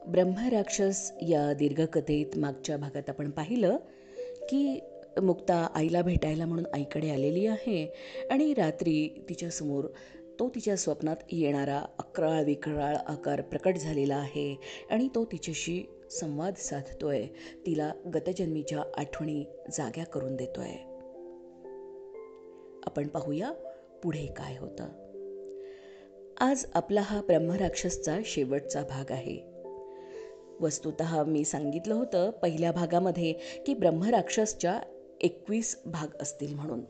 ब्रह्मराक्षस या दीर्घकथेत मागच्या भागात आपण पाहिलं की मुक्ता आईला भेटायला म्हणून आईकडे आलेली आहे आणि रात्री तिच्यासमोर तो तिच्या स्वप्नात येणारा अक्राळ विक्राळ आकार प्रकट झालेला आहे आणि तो तिच्याशी संवाद साधतोय, तिला गतजन्मीच्या आठवणी जाग्या करून देतोय. आपण पाहूया पुढे काय होतं. आज आपला हा ब्रह्मराक्षसचा शेवटचा भाग आहे. वस्तुतः मी सांगितलं होतं पहिल्या भागामध्ये की ब्रह्मराक्षसच्या 21 भाग असतील म्हणून,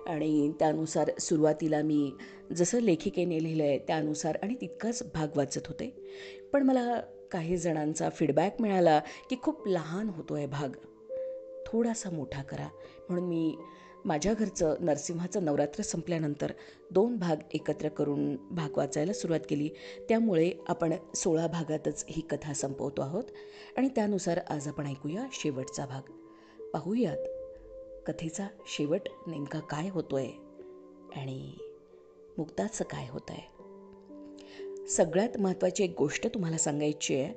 आणि त्यानुसार सुरुवातीला मी जसं लेखिकेने लिहिलं आहे त्यानुसार आणि तितकाच भाग वाचत होते. पण मला काही जणांचा फीडबॅक मिळाला की खूप लहान होतो आहे भाग, थोडासा मोठा करा. म्हणून मी माझ्या घरचं नरसिंहाचं नवरात्र संपल्यानंतर 2 भाग एकत्र करून भाग वाचायला सुरुवात केली. त्यामुळे आपण 16 भागातच ही कथा संपवतो आहोत आणि त्यानुसार आज आपण ऐकूया शेवटचा भाग. पाहूयात कथेचा शेवट नेमका काय होतोय आणि मुक्ताचं काय होत आहे. सगळ्यात महत्त्वाची एक गोष्ट तुम्हाला सांगायची आहे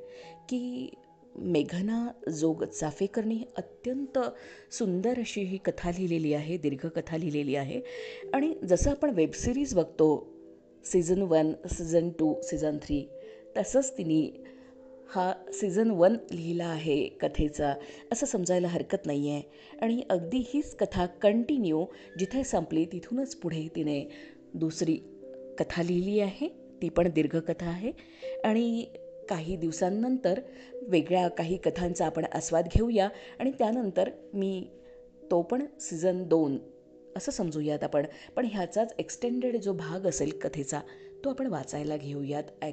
की मेघना जोग चाफेकरने अत्यंत सुंदर अशी ही कथा लिहिलेली आहे, दीर्घकथा लिहिलेली आहे. आणि जसं आपण वेबसिरीज बघतो सीझन 1, सीझन 2, सीझन 3, तसंच तिने हा सीझन 1 लिहिला आहे कथेचा, असं समजायला हरकत नाही आहे. आणि अगदी हीच कथा कंटिन्यू जिथे संपली तिथूनच पुढे तिने दुसरी कथा लिहिली आहे, ती पण दीर्घकथा आहे. आणि काही दिवसांनंतर वेगळ्या काही कथांचा आपण आस्वाद घेऊया आणि त्यानंतर मी तो पण सीझन 2 असं समजूयात आपण. पण ह्याचाच एक्सटेंडेड जो भाग असेल कथेचा तो आपण वाचायला घेऊयात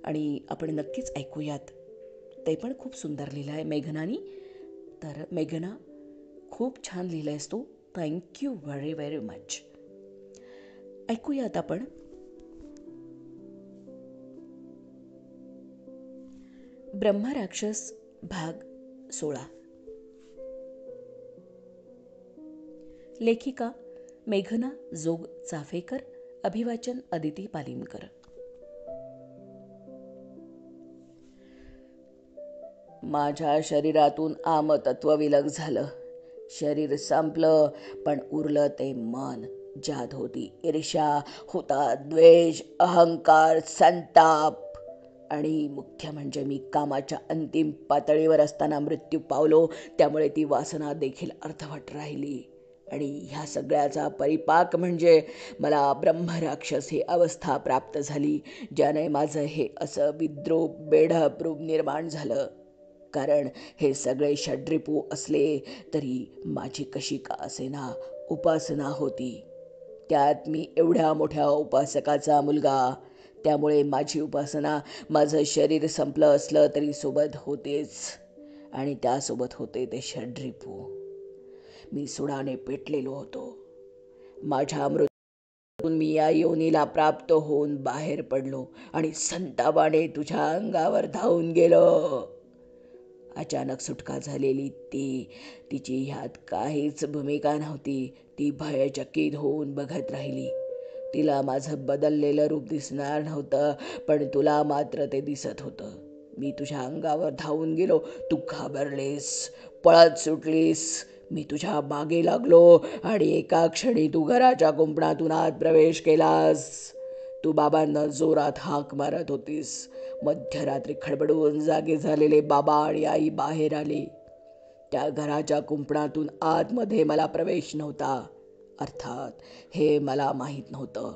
आणि आपण नक्कीच ऐकूयात. ते पण खूप सुंदर लिहिलं आहे मेघनानी. तर मेघना, खूप छान लिहिलं आहेस तू. Thank you very very much. ऐकूयात आपण ब्रह्मराक्षस भाग 16. लेखिका मेघना जोग चाफेकर, अभिवाचन अदिती पालिमकर. माझ्या शरीरातून आमतत्व विलग झालं. शरीर संपलं पण उरलं ते मन, ज्यात होती ईर्ष्या, होता द्वेष, अहंकार, संताप आणि मुख्य म्हणजे मी कामाच्या अंतिम पातळीवर असताना मृत्यू पावलो. त्यामुळे ती वासना देखील अर्धवट राहिली आणि ह्या सगळ्याचा परिपाक म्हणजे मला ब्रह्मराक्षस ही अवस्था प्राप्त झाली, ज्याने माझं हे असं विद्रूप बेढप रूप निर्माण झालं. कारण हे सगळे षड्रिपू असले तरी माझी कशी का असेना उपासना होती. त्यात मी एवढ्या मोठ्या उपासकाचा मुलगा, त्यामुळे माझी उपासना माझं शरीर संपलं असलं तरी सोबत होतेच आणि त्यासोबत होते ते षड्रिपू. मी सुडाने पेटलेलो होतो. माझ्या मृत्यूतून मी या योनीला प्राप्त होऊन बाहेर पडलो आणि संतापाने तुझ्या अंगावर धावून गेलो. अचानक सुटका झालेली तिची ह्यात काहीच भूमिका नव्हती. ती भयचकित होऊन बघत राहिली. तिला माझं बदललेलं रूप दिसणार नव्हतं, पण तुला मात्र ते दिसत होतं. मी तुझ्या अंगावर धावून गेलो. तू घाबरलीस, पळत सुटलीस. मी तुझ्या मागे लागलो आणि एका क्षणी तू घराच्या कुंपणातून आत प्रवेश केलास. तू बाबांना जोरात हाक मारत होतीस. मध्यरात्री खडबडून जागे झालेले बाबा आणि आई बाहेर आले. त्या घराच्या कुंपणातून आतमध्ये मला प्रवेश नव्हता. अर्थात हे मला माहीत नव्हतं.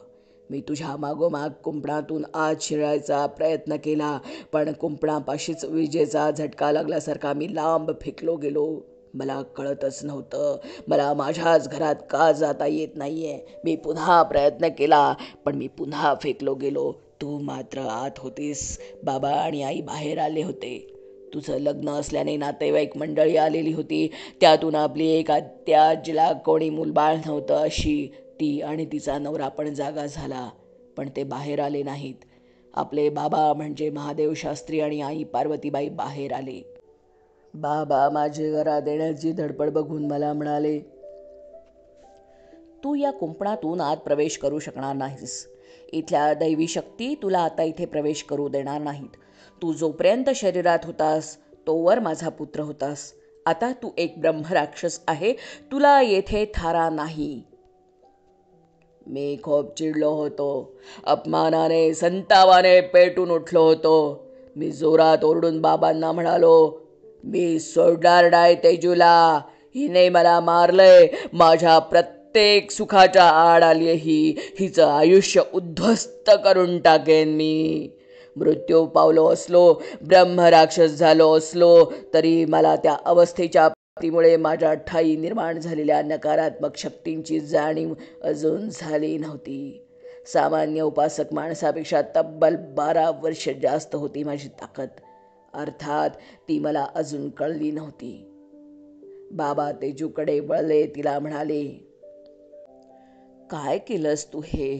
मी तुझ्या मागोमाग कुंपणातून आत शिरायचा प्रयत्न केला, पण कुंपणापाशीच विजेचा झटका लागल्यासारखा मी लांब फेकलो गेलो. मला कळतच नव्हतं मला माझ्याच घरात का जाता येत नाहीये. मी पुन्हा प्रयत्न केला, पण मी पुन्हा फेकलो गेलो. तू मात्र आत होतीस. बाबा आणि आई बाहेर आले होते. तुझं लग्न असल्याने नातेवाईक मंडळी आलेली होती. त्यातून आपली एक आत्या, जिला कोणी मूलबाळ नव्हतं अशी, ती आणि तिचा नवरा पण जागा झाला, पण ते बाहेर आले नाहीत. आपले बाबा म्हणजे महादेव शास्त्री आणि आई पार्वतीबाई बाहेर आले. बाबा माझी घरात येण्याची धडपड बघून मला म्हणाले, तू या कुंपणातून आत प्रवेश करू शकणार नाहीस. इथल्या दैवी शक्ती तुला आता इथे प्रवेश करू देणार नाहीत. तू जोपर्यंत शरीरात होतास तोवर माझा पुत्र होतास. आता तू एक ब्रह्मराक्षस आहे, तुला येथे थारा नाही. मी खूप चिडलो होतो. अपमानाने संतावाने पेटून उठलो होतो. मी जोरात ओरडून बाबांना म्हणालो, मी सोडणार नाही तेजूला. हिने मला मारलंय. माझ्या प्रत्येक सुखाच्या आड आली ही. हिचं आयुष्य उद्ध्वस्त करून टाकेन मी. मृत्यू पावलो असलो, ब्रह्मराक्षस झालो असलो तरी मला त्या अवस्थेच्या प्राप्तीमुळे माझ्या ठायी निर्माण झालेल्या नकारात्मक शक्तींची जाणीव अजून झाली नव्हती. सामान्य उपासक माणसापेक्षा तब्बल 12 वर्ष जास्त होती माझी ताकद. अर्थात ती मला अजून कळली नव्हती. बाबा तेजूकडे वळले, तिला म्हणाले, काय केलंस तू हे?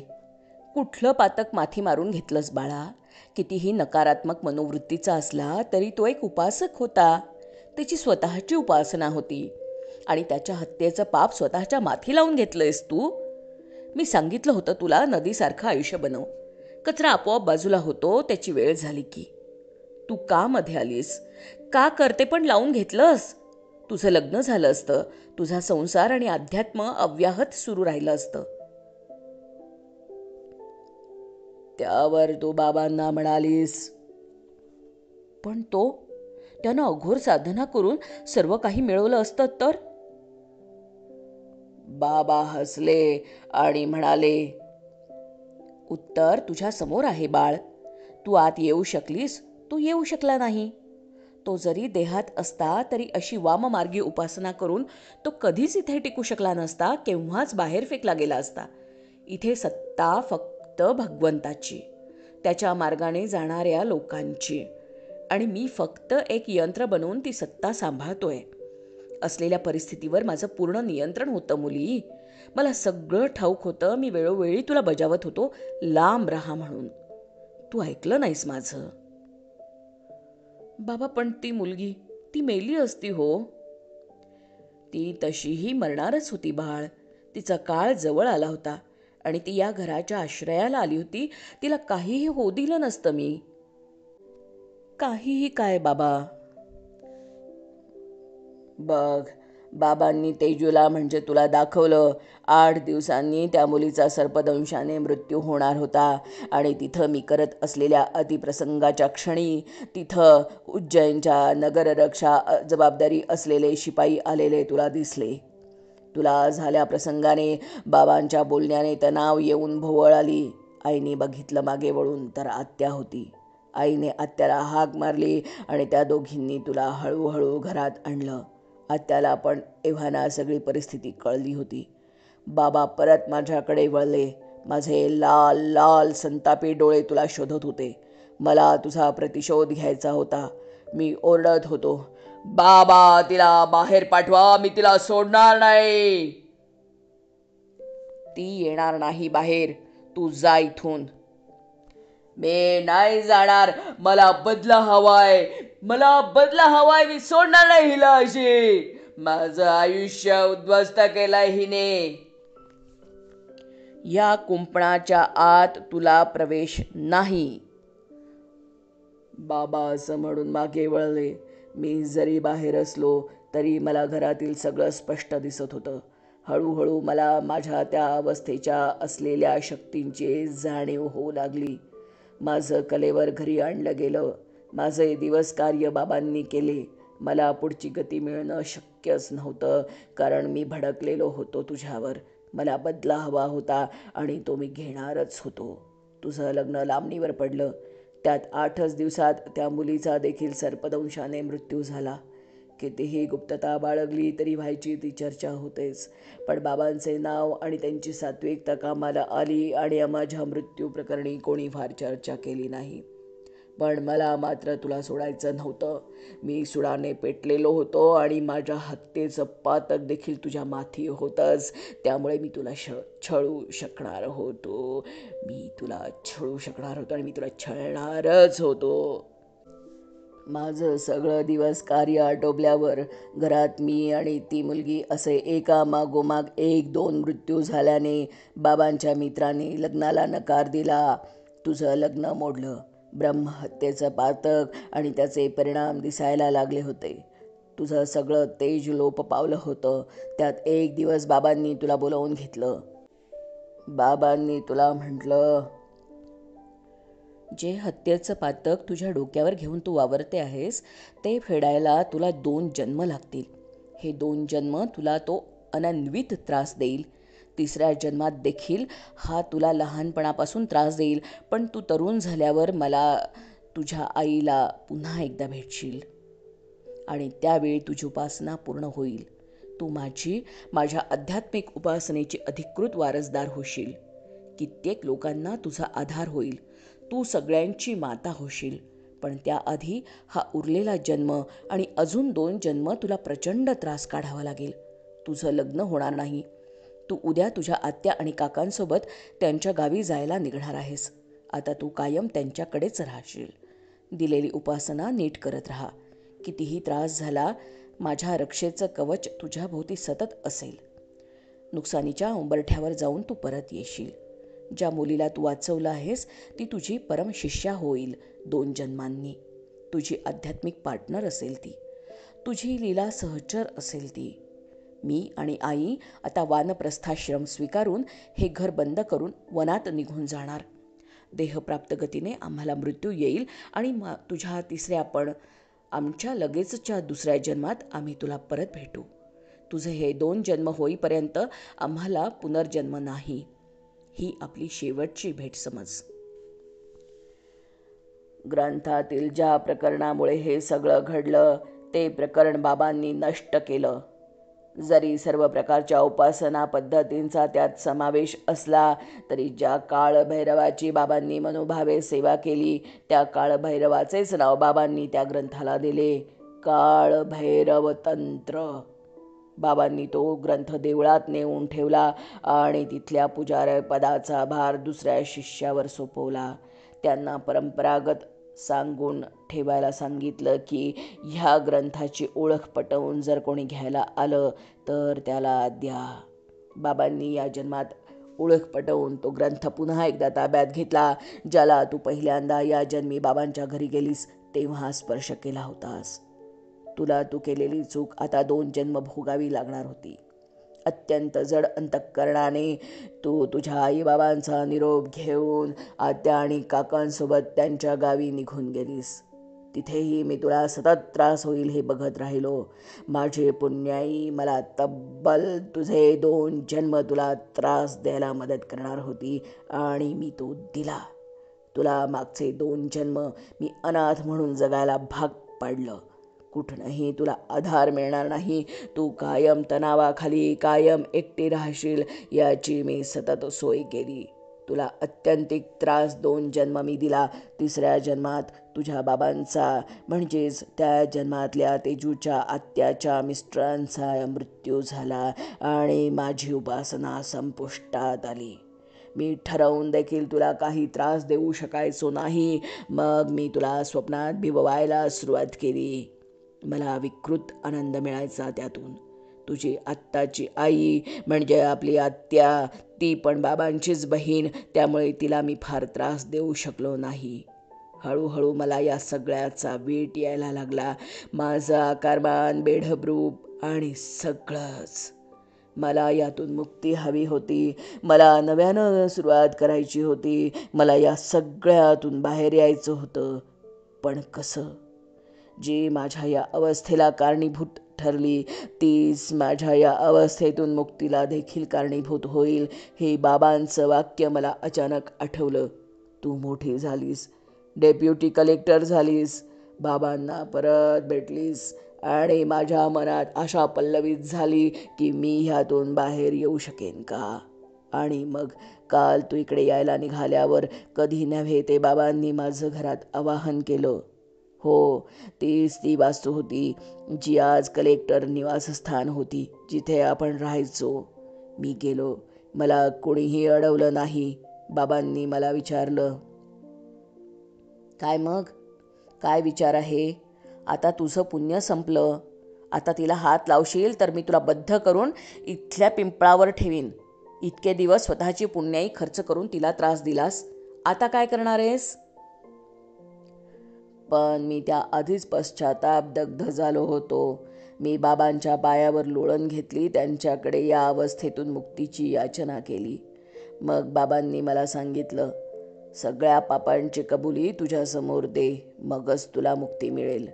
कुठलं पातक माथी मारून घेतलंस बाळा? कितीही नकारात्मक मनोवृत्तीचा असला तरी तो एक उपासक होता. त्याची स्वतःची उपासना होती आणि त्याच्या हत्येचं पाप स्वतःच्या माथी लावून घेतलंयस तू. मी सांगितलं होतं तुला नदीसारखं आयुष्य बनव. कचरा आपोआप बाजूला होतो त्याची वेळ झाली की. तू का मध्ये आलीस? का करते पण लावून घेतलंस? तुझं लग्न झालं असतं, तुझा संसार आणि अध्यात्म अव्याहत सुरू राहिलं असतं. त्यावर तू बाबांना म्हणालीस, पण त्यानं अघोर साधना करून सर्व काही मिळवलं असतं तर? बाबा हसले आणि म्हणाले, उत्तर तुझ्या समोर आहे बाळ. तू आत येऊ शकलीस, तो येऊ शकला नाही. तो जरी देहात असता तरी अशी वाममार्गी उपासना करून तो कधीच इथे टिकू शकला नसता, केव्हाच बाहेर फेकला गेला असता. इथे सत्ता फक्त भगवंताची, त्याच्या मार्गाने जाणाऱ्या लोकांची, आणि मी फक्त एक यंत्र बनवून ती सत्ता सांभाळतोय. असलेल्या परिस्थितीवर माझं पूर्ण नियंत्रण होतं मुली. मला सगळं ठाऊक होतं. मी वेळोवेळी तुला बजावत होतो, लांब राहा म्हणून. तू ऐकलं नाहीस माझं. बाबा, पण ती मुलगी, ती मेली असती हो. ती तशीही मरणारच होती बाळ. तिचा काळ जवळ आला होता आणि ती या घराच्या आश्रयाला आली होती. तिला काहीही होऊ दिलं नसतं मी. काहीही काय बाबा? बघ, बाबांनी तेजूला म्हणजे तुला दाखवलं. 8 दिवसांनी त्या मुलीचा सर्पदंशाने मृत्यू होणार होता आणि तिथं मी करत असलेल्या अतिप्रसंगाच्या क्षणी तिथं उज्जैनच्या नगररक्षा जबाबदारी असलेले शिपाई आलेले तुला दिसले. तुला झाल्या प्रसंगाने बाबांच्या बोलण्याने तणाव येऊन भोवळ आली. आईने बघितलं मागे वळून तर आत्या होती. आईने आत्याला हाक मारली आणि त्या दोघींनी तुला हळूहळू घरात आणलं. आत्याला पण एव्हाना सगळी परिस्थिती कळली होती. बाबा परत माझ्याकडे वळले. माझे लाल लाल संतापी डोळे तुला शोधत होते. मला तुझा प्रतिशोध घ्यायचा होता. मी ओरडत होतो, बाबा तिला बाहेर पाठवा, मी तिला सोडणार नाही. ती येणार नाही बाहेर, तू जा इथून. मी नाही जाणार. मला बदला हवाय, मला बदला हवाय. मी सोडणार नाही हिला अशी. माझं आयुष्य उद्ध्वस्त केलंय हिने. या कुंपणाच्या आत तुला प्रवेश नाही. बाबा असं म्हणून मागे वळले. मी जरी बाहेर असलो तरी मला घरातील सगळं स्पष्ट दिसत होतं. हळूहळू मला माझ्या त्या अवस्थेच्या असलेल्या शक्तींची जाणीव होऊ लागली. माझं कलेवर घरी आणलं गेलं. माझे दिवस कार्य बाबांनी केले. मला पुढची गती मिळणं शक्यच नव्हतं, कारण मी भडकलेलो होतो तुझ्यावर. मला बदला हवा होता आणि तो मी घेणारच होतो. तुझं लग्न लांबणीवर पडलं. त्यात 8च दिवसात त्या मुलीचा देखील सर्पदंशाने मृत्यू झाला. कितीही गुप्तता बाळगली तरी व्हायची ती चर्चा होतेच. पण बाबांचे नाव आणि त्यांची सात्विकता कामाला आली आणि माझ्या मृत्यू प्रकरणी कोणी फार चर्चा केली नाही. पण मला मात्र तुला सोडायचं नव्हतं. मी सुडाने पेटलेलो होतो आणि माझ्या हत्येचं पातक देखील तुझ्या माथी होतंच. त्यामुळे मी तुला छळू शकणार होतो. मी तुला छळू शकणार होतो आणि मी तुला छळणारच होतो. माझं सगळं दिवस कार्य आटोपल्यावर घरात मी आणि ती मुलगी असे एकामागोमाग 1-2 मृत्यू झाल्याने बाबांच्या मित्रांनी लग्नाला नकार दिला. तुझं लग्न मोडलं. ब्रह्महत्येचं पातक आणि त्याचे परिणाम दिसायला लागले होते. तुझं सगळं तेज लोप पावलं होतं. त्यात एक दिवस बाबांनी तुला बोलावून घेतलं. बाबांनी तुला म्हटलं, जे हत्येचं पातक तुझ्या डोक्यावर घेऊन तू वावरते आहेस ते फेडायला तुला 2 जन्म लागतील. हे 2 जन्म तुला तो अनन्वित त्रास देईल. 3ऱ्या जन्मात देखील हा तुला लहानपणापासून त्रास देईल. पण तू तरुण झाल्यावर मला, तुझ्या आईला पुन्हा एकदा भेटशील आणि त्यावेळी तुझी उपासना पूर्ण होईल. तू माझ्या आध्यात्मिक उपासनेची अधिकृत वारसदार होशील. कित्येक लोकांना तुझा आधार होईल. तू सगळ्यांची माता होशील. पण त्याआधी हा उरलेला जन्म आणि अजून 2 जन्म तुला प्रचंड त्रास काढावा लागेल. तुझं लग्न होणार नाही. तू उद्या तुझ्या आत्या आणि काकांसोबत त्यांच्या गावी जायला निघणार आहेस. आता तू कायम त्यांच्याकडेच राहशील. दिलेली उपासना नीट करत राहा. कितीही त्रास झाला, माझ्या रक्षेचं कवच तुझ्या भोवती सतत असेल. नुकसानीच्या उंबरठ्यावर जाऊन तू परत येशील. ज्या मुलीला तू वाचवलं आहेस ती तुझी परमशिष्या होईल 2 जन्मांनी. तुझी आध्यात्मिक पार्टनर असेल ती. तुझी लीला सहचर असेल ती. मी आणि आई आता वानप्रस्थाश्रम स्वीकारून हे घर बंद करून वनात निघून जाणार. देहप्राप्त गतीने आम्हाला मृत्यू येईल आणि तुझ्या 3ऱ्या पण आमच्या लगेचच्या 2ऱ्या जन्मात आम्ही तुला परत भेटू. तुझे हे 2 जन्म होईपर्यंत आम्हाला पुनर्जन्म नाही. ही आपली शेवटची भेट समज. ग्रंथातील ज्या प्रकरणामुळे हे सगळं घडलं ते प्रकरण बाबांनी नष्ट केलं. जरी सर्व प्रकारच्या उपासना पद्धतींचा त्यात समावेश असला तरी ज्या काळभैरवाची बाबांनी मनोभावे सेवा केली त्या काळभैरवाचेच नाव बाबांनी त्या ग्रंथाला दिले, काळभैरव तंत्र. बाबांनी तो ग्रंथ देवळात नेऊन ठेवला आणि तिथल्या पुजारपदाचा भार 2ऱ्या शिष्यावर सोपवला. त्यांना परंपरागत सांगून ठेवायला सांगितलं की ह्या ग्रंथाची ओळख पटवून जर कोणी घ्यायला आलं तर त्याला द्या. बाबांनी या जन्मात ओळख पटवून तो ग्रंथ पुन्हा एकदा ताब्यात घेतला, ज्याला तू पहिल्यांदा या जन्मी बाबांच्या घरी गेलीस तेव्हा स्पर्श केला होतास. तुला तू केलेली चूक आता 2 जन्म भोगावी लागणार होती. अत्यंत जड अंतःकरणाने तू तुझ्या आईबाबांचा निरोप घेऊन आत्या आणि काकांसोबत त्यांच्या गावी निघून गेलीस. तिथेही मी तुला सतत त्रास होईल हे बघत राहिलो. माझे पुण्याई मला तब्बल तुझे 2 जन्म तुला त्रास द्यायला मदत करणार होती आणि मी तो दिला. तुला मागचे 2 जन्म मी अनाथ म्हणून जगायला भाग पाडलं. कुठनंही तुला आधार मिळणार नाही. तू कायम तणावाखाली, कायम एकटी राहशील याची मी सतत सोय केली. तुला अत्यंतिक त्रास 2 जन्म मी दिला. 3ऱ्या जन्मात तुझ्या बाबांचा म्हणजेच त्या जन्मातल्या तेजूच्या आत्याच्या मिस्टरांचा मृत्यू झाला आणि माझी उपासना संपुष्टात आली. मी ठरवून देखील तुला काही त्रास देऊ शकायचो नाही. मग मी तुला स्वप्नात भिववायला सुरुवात केली. मला विकृत आनंद मिळायचा त्यातून. तुझी आत्ताची आई म्हणजे आपली आत्या, ती पण बाबांचीच बहीण, त्यामुळे तिला मी फार त्रास देऊ शकलो नाही. हळूहळू मला या सगळ्याचा वीट यायला लागला. माझं आकारमान, बेढबरूप आणि सगळंच. मला यातून मुक्ती हवी होती. मला नव्यानं सुरुवात करायची होती. मला या सगळ्यातून बाहेर यायचं होतं. पण कसं? जी माझ्या या अवस्थेला कारणीभूत ठरली तीच माझ्या या अवस्थेतून मुक्तीला देखील कारणीभूत होईल. हे बाबांचं वाक्य मला अचानक आठवलं. तू मोठी झालीस, डेप्युटी कलेक्टर झालीस, बाबांना परत भेटलीस आणि माझ्या मनात आशा पल्लवित झाली की मी ह्यातून बाहेर येऊ शकेन का. आणि मग काल तू इकडे यायला निघाल्यावर कधी नव्हे ते बाबांनी माझं घरात आवाहन केलं. हो, तीच ती वास्तू होती जी आज कलेक्टर निवासस्थान होती, जिथे आपण राहायचो. मी गेलो. मला कोणीही अडवलं नाही. बाबांनी मला विचारलं, काय मग? काय विचार आहे? आता तुझं पुण्य संपलं. आता तिला हात लावशील तर मी तुला बद्ध करून इथल्या पिंपळावर ठेवीन. इतके दिवस स्वतःची पुण्याई खर्च करून तिला त्रास दिलास. आता काय करणार आहेस? पण मी त्या आधीच पश्चाताप दग्ध झालो होतो. मी बाबांच्या पायावर लोळण घेतली, त्यांच्याकडे या अवस्थेतून मुक्तीची याचना केली. मग बाबांनी मला सांगितलं, सगळ्या पापांची कबुली तुझ्यासमोर दे, मगच तुला मुक्ती मिळेल.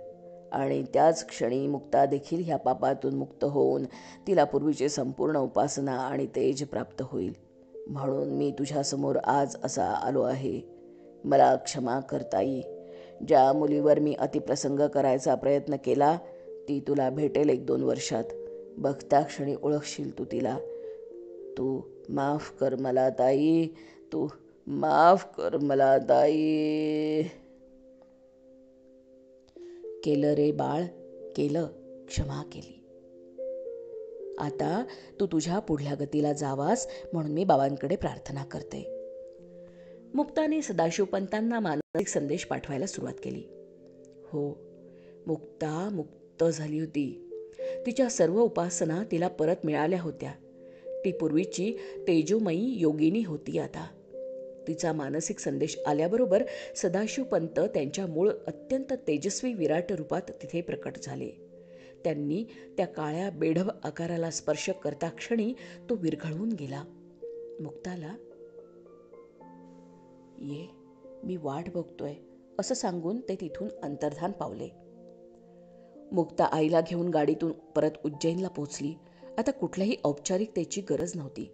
आणि त्याच क्षणी मुक्ता देखील ह्या पापातून मुक्त होऊन तिला पूर्वीची संपूर्ण उपासना आणि तेज प्राप्त होईल. म्हणून मी तुझ्यासमोर आज असा आलो आहे. मला क्षमा कर ताई. ज्या मुलीवर मी अतिप्रसंग करायचा प्रयत्न केला ती तुला भेटेल 1-2 वर्षात. बघता क्षणी ओळखशील तू तिला. तू माफ कर मला ताई, तू माफ कर मला ताई. केलं रे बाळ, केलं. क्षमा केली. आता तू तुझ्या पुढल्या गतीला जावास म्हणून मी बाबांकडे प्रार्थना करते. मुक्ताने सदाशिवपंतांना मानसिक संदेश पाठवायला सुरुवात केली. हो, मुक्ता मुक्त झाली होती. तिच्या सर्व उपासना तिला परत मिळाल्या होत्या. ती पूर्वीची तेजोमयी योगिनी होती आता. तिचा मानसिक संदेश आल्याबरोबर सदाशिवपंत त्यांच्या मूळ अत्यंत तेजस्वी विराट रूपात तिथे प्रकट झाले. त्यांनी त्या काळ्या बेढब आकाराला स्पर्श करता क्षणी तो विरघळून गेला. मुक्ताला, ये, मी वाट बघतोय, असं सांगून ते तिथून अंतर्धान पावले. मुक्ता आईला घेऊन गाडीतून परत उज्जैनला पोचली. आता कुठल्याही औपचारिकतेची गरज नव्हती.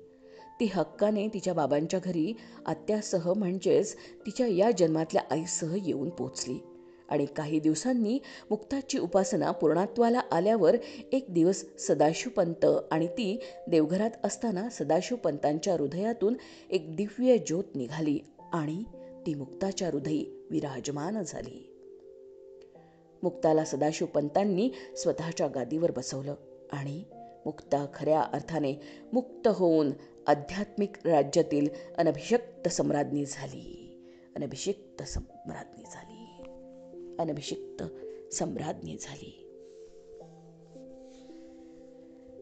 ती हक्काने तिच्या बाबांच्या घरी आत्यासह म्हणजेच तिच्या या जन्मातल्या आईसह येऊन पोचली. आणि काही दिवसांनी मुक्ताची उपासना पूर्णत्वाला आल्यावर एक दिवस सदाशिवपंत आणि ती देवघरात असताना सदाशिवपंतांच्या हृदयातून एक दिव्य ज्योत निघाली आणि ती मुक्ताच्या हृदयी विराजमान झाली. मुक्ताला सदाशिवपंतांनी स्वतःच्या गादीवर बसवलं आणि मुक्ता खऱ्या अर्थाने मुक्त होऊन आध्यात्मिक राज्यातील अनभिषिक्त सम्राज्ञी झाली. अनभिषिक्त सम्राज्ञी झाली. अनभिषिक्त सम्राज्ञी झाली.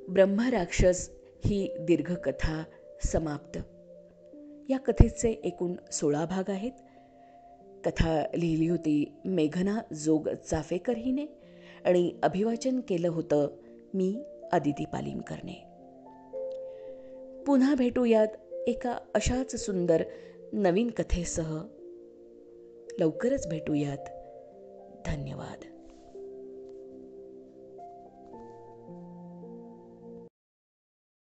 ब्रह्मराक्षस ही दीर्घ कथा समाप्त. या कथेचे एकूण 16 भाग आहेत. कथा लिहिली होती मेघना जोग चाफेकर हिने आणि अभिवाचन केलं होतं मी, अदिती पालीमकरने. पुन्हा भेटूयात एका अशाच सुंदर नवीन कथेसह. लवकरच भेटूयात. धन्यवाद.